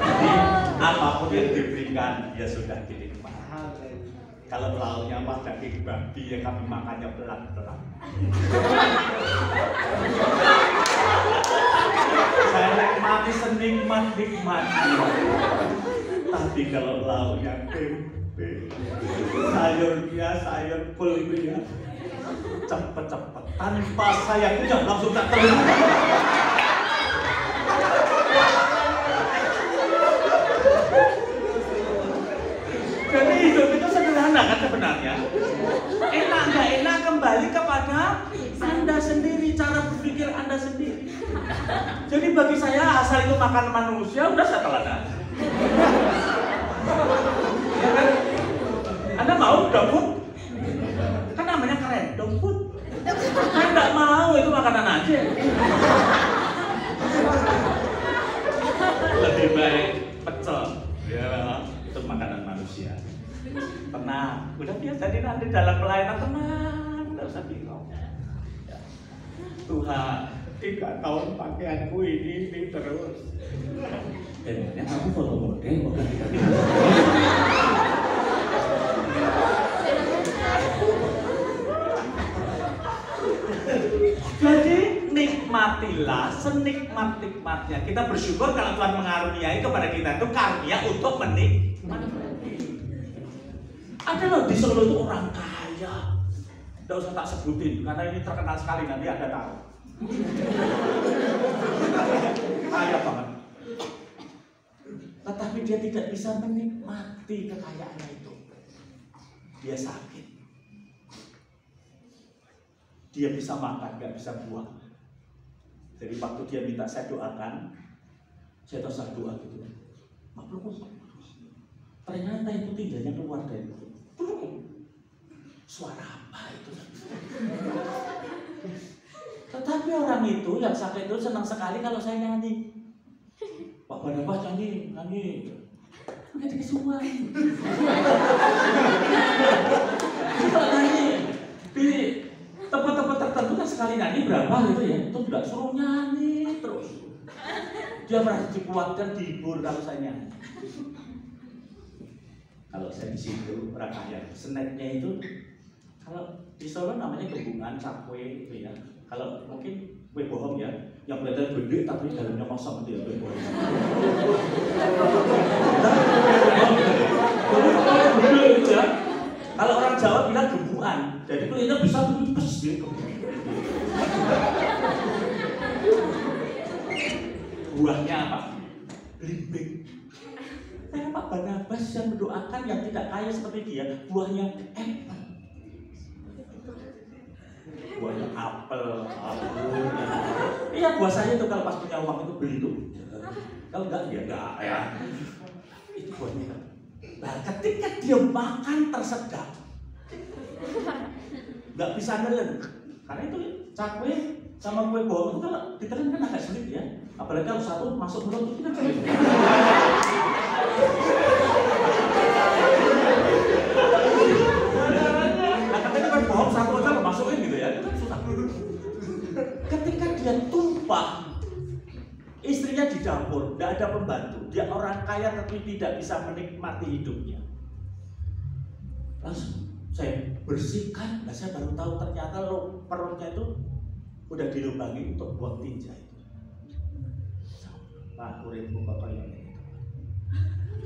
Jadi apapun yang diberikan ya sudah dinikmati. Kalau lauknya mah daging babi ya kami makannya pelan-pelan. Saya nikmati senikmat-nikmatnya. Tapi kalau lauknya tempe, sayurnya sayur kulitnya cepet-cepet tanpa saya kunyah langsung tak terlalu. Jadi hidup itu sederhana kan sebenarnya. Enak nggak enak kembali kepada Anda sendiri, cara berpikir Anda sendiri. Jadi bagi saya asal itu makan manusia udah saya telan. Ya kan? Anda mau dogfood? Kan namanya keren, dogfood. Saya nggak mau, itu makanan aja. Lebih baik pecel, ya, itu makanan manusia. Tenang, udah biasa nanti dalam pelayanan tenang, nggak usah bingung. Ya. Tuhan, 3 tahun pakaianku ini terus. Emangnya kamu foto model bukan tidak? Jadi nikmatilah senikmat-nikmatnya. Kita bersyukur kalau Tuhan mengaruniai kepada kita itu karunia untuk menikmati. Ada loh di Solo itu orang kaya. Tidak usah tak sebutin karena ini terkenal sekali, nanti Anda tahu. Kaya banget. Tetapi dia tidak bisa menikmati kekayaannya itu. Dia sakit. Dia bisa makan, nggak bisa buang. Jadi waktu dia minta saya doakan, saya terus doa gitu. Maklum, ternyata itu tindakannya keluar dari itu. Suara apa itu? Tetapi orang itu yang sakit itu senang sekali kalau saya nyanyi. Pak Barnabas nyanyi. Nggak dikesuai. Kalau nyanyi di tempat-tempat tertentu kan sekali nyanyi berapa gitu ya, itu tidak suruh nyanyi terus. Dia merasa dikuatkan, dihibur kalau saya nyanyi. Kalau saya di situ orang kaya, snacknya itu Kalau di Solo namanya gembungan, cakwe gitu ya. Kalau mungkin kue bohong ya, yang kelihatan gede tapi dalamnya kosong itu ya kue bohong. Gitu ya. Kalau orang Jawa bilang gembungan, jadi kulitnya bisa tipes gitu. Buahnya apa? Belimbing. Karena Pak Barnabas yang mendoakan yang tidak kaya seperti dia, buahnya apel. Buahnya apel, anggur. Iya, buah saya itu kalau pas punya uang itu beli tuh. Kalau enggak, ya enggak ya. Itu buahnya. Nah, ketika dia makan tersedak, nggak bisa nelen. Karena itu cakwe sama kue bohong itu kalau ditelan kan agak sulit ya. Apalagi kalau satu masuk mulut itu kan sulit. Nah, katanya kue bohong satu aja lo masukin gitu ya, itu kan susah. Ketika dia tumpah, istrinya di dapur, tidak ada pembantu. Dia orang kaya tapi tidak bisa menikmati hidupnya. Langsung saya bersihkan, nah saya baru tahu ternyata perutnya itu udah dilubangi untuk buang tinja itu. Pak uripku kok kaya ngene.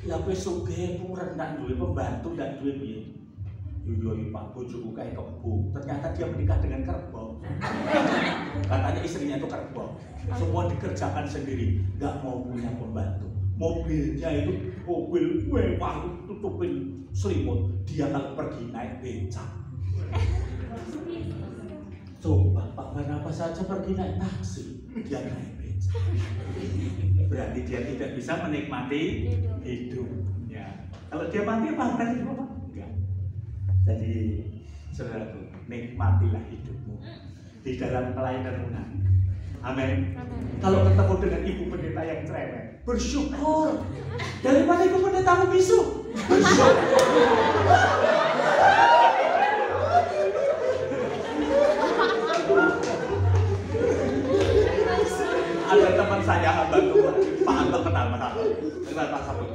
Lah kowe sugih ku rendah duwe pembantu ndak duwe piye? Iya Pak, bojoku kayak kebo. Ternyata dia menikah dengan kerbau. Katanya istrinya itu kerbau. Semua dikerjakan sendiri, nggak mau punya pembantu. Mobilnya itu mobil mewah, tutupin selimut. Dia kalau pergi naik becak. Coba Pak Barnabas saja pergi naik taksi, dia naik becak. Berarti dia tidak bisa menikmati hidupnya. Kalau dia mati apa berarti apa? Enggak. Jadi saudaraku, nikmatilah hidupmu di dalam pelayanan Tuhan. Amin. Kalau ketemu dengan ibu pendeta yang cerewet, bersyukur. Daripada ibu pendetamu bisu, bersyukur. Ada teman saya, hamba Tuhan, Pak Anto kenal Pak Sabut.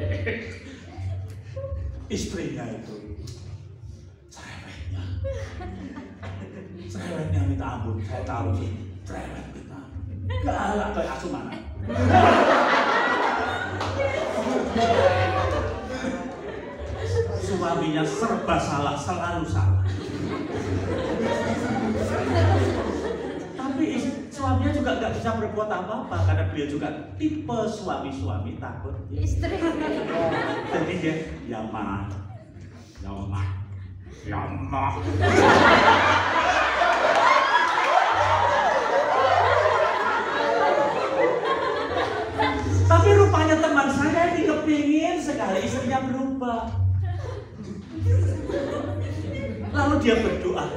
Istrinya itu cerewetnya minta ampun. Saya tahu sih, cerewet minta ampun. Galak kayak Asumana. Suaminya serba salah, selalu salah. Tapi suaminya juga nggak bisa berbuat apa-apa karena beliau juga tipe suami-suami takut istri. Jadi dia ya ma. Tapi rupanya teman saya ini kepingin sekali istrinya berubah. Lalu dia berdoa.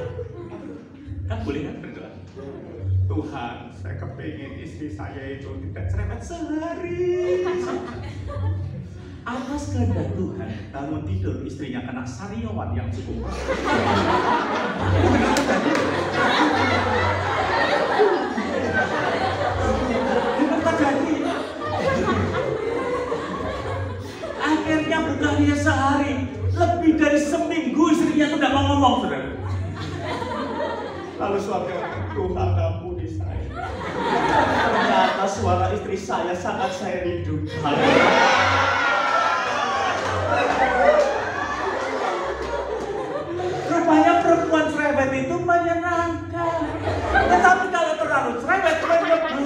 Kan boleh kan berdoa? Tuhan, saya kepingin istri saya itu tidak cerewet sehari. Atas kehendak Tuhan, bangun tidur istrinya kena sariawan yang cukup. Akhirnya bukan dia sehari, lebih dari seminggu istrinya itu tidak mau ngomong, saudara. Lalu suaminya, Tuhan ampuni saya. Ternyata suara istri saya sangat saya rindu. Rupanya perempuan cerewet itu menyenangkan. Tetapi kalau terlalu cerewet menyebalkan.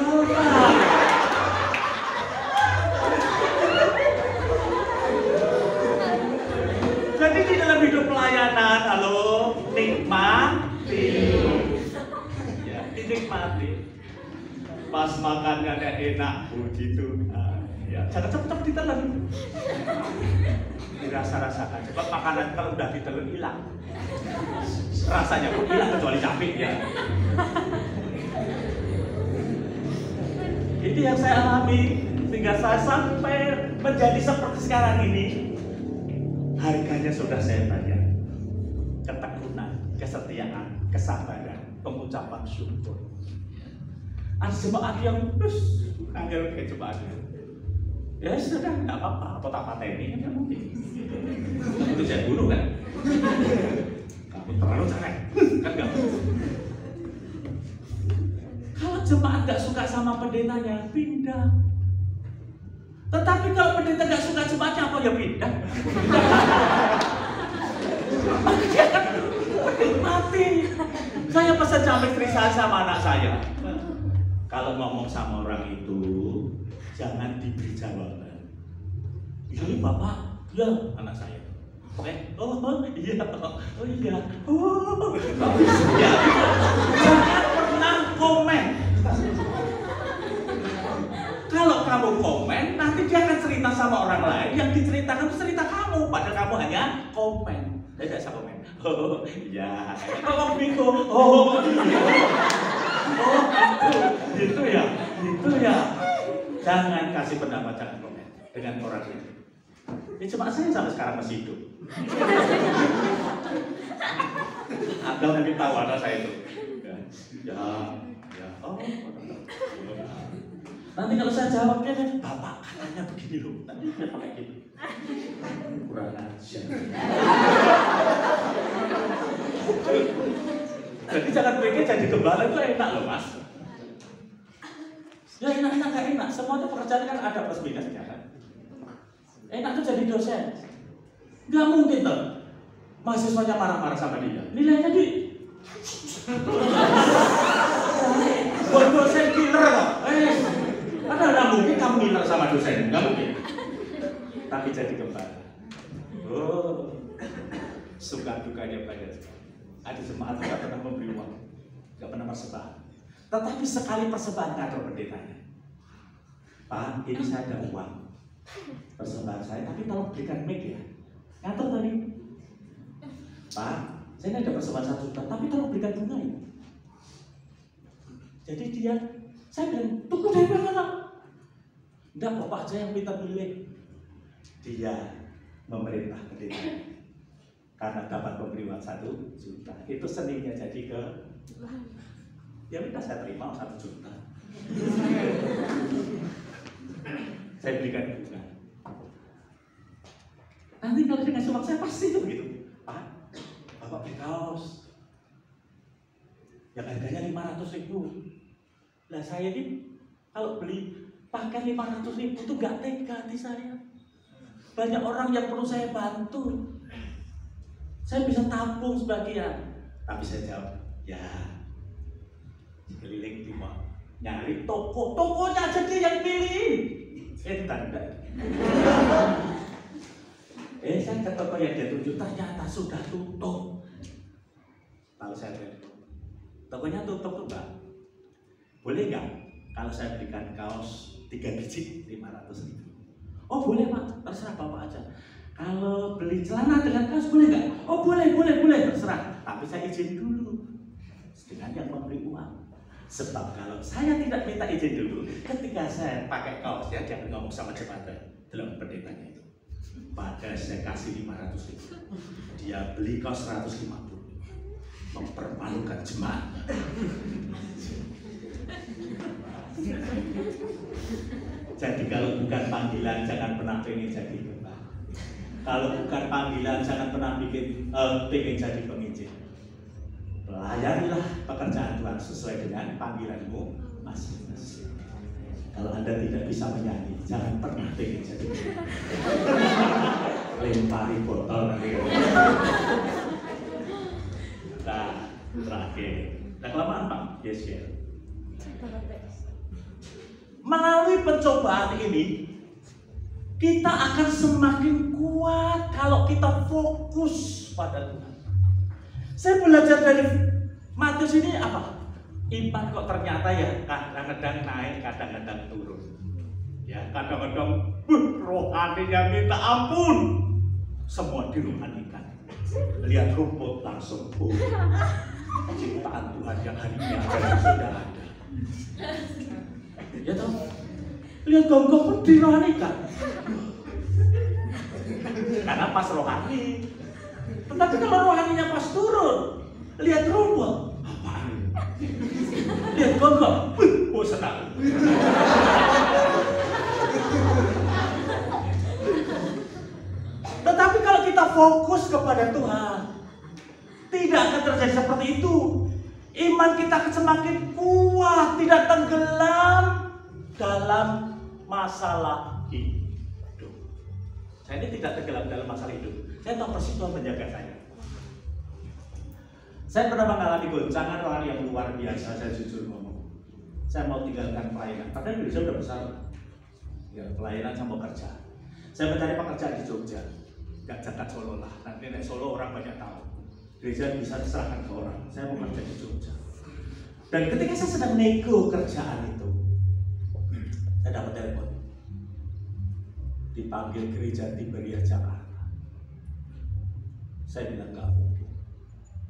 Jadi di dalam hidup pelayanan, halo, nikmati. Ya, dinikmati. Pas makannya enak, puji Tuhan. Ya, jangan cepet-cepet ditelan. Dirasa-rasakan. Sebab makanan kalau udah ditelan hilang. Rasanya pun hilang kecuali cabai ya. Itu yang saya alami sehingga saya sampai menjadi seperti sekarang ini. Harganya sudah saya bayar. Ketekunan, kesetiaan, kesabaran, pengucapan syukur. Ada jemaat yang angel kayak jemaat. Ya sudah, nggak apa-apa. Apa tak pateni kan mungkin. Itu saya bunuh kan? terlalu jelek, kan enggak? Kalau jemaat nggak suka sama pendetanya, pindah. Tetapi kalau pendeta nggak suka jemaatnya, apa ya pindah? Dia kan menikmati. Saya pesan sama istri saya sama anak saya. Kalau ngomong sama orang itu, jangan diberi jawaban. Iya Bapak, ya anak saya. Oh iya, oh iya, ya. Jangan pernah komen. Kalau kamu komen, nanti dia akan cerita sama orang lain. Yang diceritakan itu cerita kamu, padahal kamu hanya komen. Saya tidak bisa komen. Oh iya, kalau bingung. Oh gitu ya, gitu ya. Jangan kasih pendapat, jangan komen dengan orang itu. Ya cuma saya sampai sekarang masih hidup. Atau nanti tahu anak saya itu. Ya, oh. Nanti kalau saya jawabnya kan, Bapak katanya begini loh. Nanti dia pakai gitu. Kurang ajar. Jadi jangan pikir jadi gembala itu enak loh Mas. Ya enak-enak gak enak. Semua itu pekerjaan kan ada plus minusnya kan. Enak tuh jadi dosen. Gak mungkin tuh mahasiswanya marah-marah sama dia. Nilainya di buat dosen killer kok. Ada mungkin kamu ngiler sama dosen, nggak mungkin. Tapi jadi gembala. Oh, suka dukanya banyak. Ada jemaat nggak pernah memberi uang, nggak pernah persembahan. Tetapi sekali persembahan kantor pendetanya. Pak, ini saya ada uang persembahan saya, tapi tolong berikan mic ya. Kantor tadi. Pak, saya ini ada persembahan 1 juta, tapi tolong berikan bunga ya. Jadi dia, saya bilang, tunggu dari mana? Enggak, Bapak aja yang minta milih. Dia memerintah pendeta karena dapat memberi uang 1 juta. Itu seninya jadi ke ya udah saya terima 1 juta. Saya berikan bunga. Nanti kalau dia ngasih uang saya pasti itu begitu. Pak, Bapak beli kaos yang harganya 500.000. Lah saya ini kalau beli pakai 500.000 itu gak tega hati saya. Banyak orang yang perlu saya bantu. Saya bisa tampung sebagian. Tapi saya jawab, ya keliling timur nyari toko, tokonya aja dia yang pilih. Tanda. Saya ke toko yang dia tunjuk ternyata sudah tutup. Lalu saya bilang, tokonya tutup tuh Mbak. Boleh nggak kalau saya berikan kaos 3 biji 500.000? Oh boleh Pak, terserah Bapak aja. Kalau beli celana dengan kaos boleh nggak? Oh boleh, terserah. Tapi saya izin dulu dengan yang memberi uang. Sebab kalau saya tidak minta izin dulu, ketika saya pakai kaos ya, dia ngomong sama jemaat dalam pendetanya itu. Padahal saya kasih 500.000, dia beli kaos 150, mempermalukan jemaat. Jadi kalau bukan panggilan jangan pernah pengen jadi gembala. Kalau bukan panggilan jangan pernah pengen jadi penginjil. Layanilah pekerjaan Tuhan sesuai dengan panggilanmu masing-masing. Kalau Anda tidak bisa menyanyi, jangan pernah pengen jadi gembala. Lempari botol nanti. Nah, terakhir. Nah, kelamaan Pak, yes ya. Melalui pencobaan ini, kita akan semakin kuat kalau kita fokus pada Tuhan. Saya belajar dari Matius ini apa? Iman kok ternyata ya kadang-kadang naik, kadang-kadang turun. Ya, kadang-kadang rohaninya minta ampun. Semua dirohanikan. Lihat rumput langsung ciptaan Tuhan yang harinya sudah ada. Ya toh, lihat gonggong pun dirohanikan. Karena pas rohani. Tetapi kalau rohaninya pas turun, lihat rumput, apaan? Lihat gonggong, senang. Tetapi kalau kita fokus kepada Tuhan, Tidak akan terjadi seperti itu. Iman kita akan semakin kuat, tidak tenggelam dalam masalah hidup. Saya ini tidak tenggelam dalam masalah hidup. Saya tahu persis Tuhan menjaga saya. Saya pernah mengalami goncangan orang yang luar biasa, saya jujur ngomong. Saya mau tinggalkan pelayanan, padahal diri saya sudah besar. Ya, pelayanan saya mau kerja. Saya mencari pekerjaan di Jogja, gak jagat Solo lah. Nanti naik Solo orang banyak tahu. Gereja bisa diserahkan ke orang. Saya mau kerja di Jogja. Dan ketika saya sedang nego kerjaan itu, saya dapat telepon. Dipanggil gereja Tiberia Jakarta. Saya bilang gak mungkin.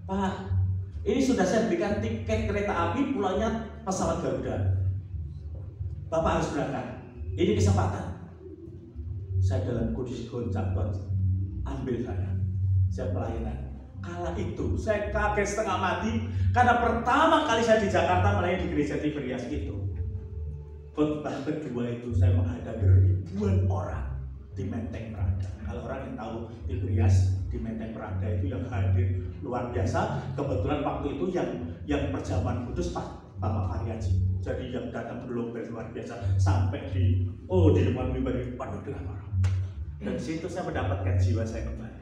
Pak, ini sudah saya berikan tiket kereta api, pulangnya pesawat Garuda. Bapak harus berangkat. Ini kesempatan. Saya dalam kondisi goncang, Tuhan ambil saya pelayanan. Kala itu saya kaget setengah mati karena pertama kali saya di Jakarta melayani di gereja Tiberias itu. Khotbah kedua itu saya menghadapi ribuan orang di Menteng Prada. Kalau orang yang tahu Tiberias di Menteng Prada itu yang hadir luar biasa. Kebetulan waktu itu yang perjamuan kudus Bapak Aryaji. Jadi yang datang berlomba luar biasa sampai di depan mimbar penuh dengan orang. Dan situ saya mendapatkan jiwa saya kembali.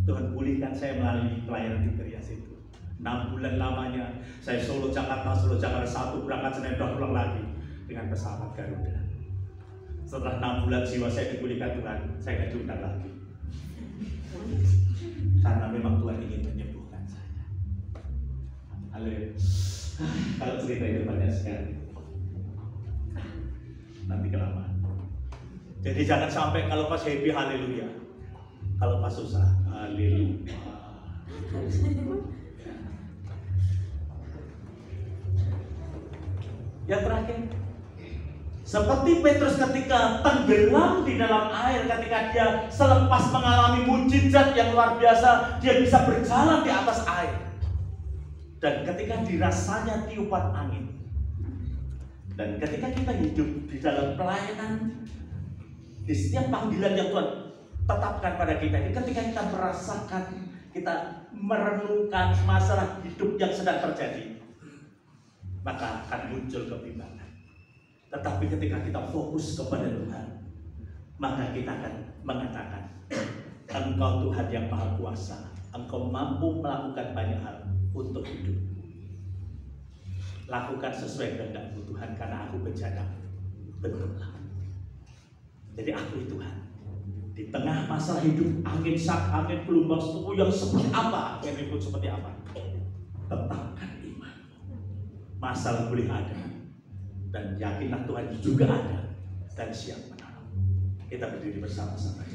Tuhan pulihkan saya melalui pelayanan di Tiberias itu. 6 bulan lamanya saya Solo Jakarta 1 berangkat Senin pulang lagi dengan pesawat Garuda. Setelah 6 bulan jiwa saya dipulihkan Tuhan, saya tidak diundang lagi. Karena memang Tuhan ingin menyembuhkan saya. Haleluya. Kalau cerita itu banyak sekali. Nanti kelamaan. Jadi jangan sampai kalau pas happy haleluya. Kalau pas susah, haleluya. Yang terakhir, seperti Petrus ketika tenggelam di dalam air, ketika dia selepas mengalami mujizat yang luar biasa, dia bisa berjalan di atas air. Dan ketika dirasanya tiupan angin, dan ketika kita hidup di dalam pelayanan, di setiap panggilan yang Tuhan tetapkan pada kita ini, ketika kita merasakan, kita merenungkan masalah hidup yang sedang terjadi, maka akan muncul kebimbangan. Tetapi ketika kita fokus kepada Tuhan, maka kita akan mengatakan, Engkau Tuhan yang Maha Kuasa, Engkau mampu melakukan banyak hal untuk hidup. Lakukan sesuai kehendak-Mu Tuhan, karena aku berjalan bentuklah. Jadi aku Tuhan. Di tengah masalah hidup, angin sak, angin gelombang setuju yang seperti apa, yang ribut seperti apa, tetapkan iman. Masalah boleh ada, dan yakinlah Tuhan juga ada dan siap menolong. Kita berdiri bersama-sama.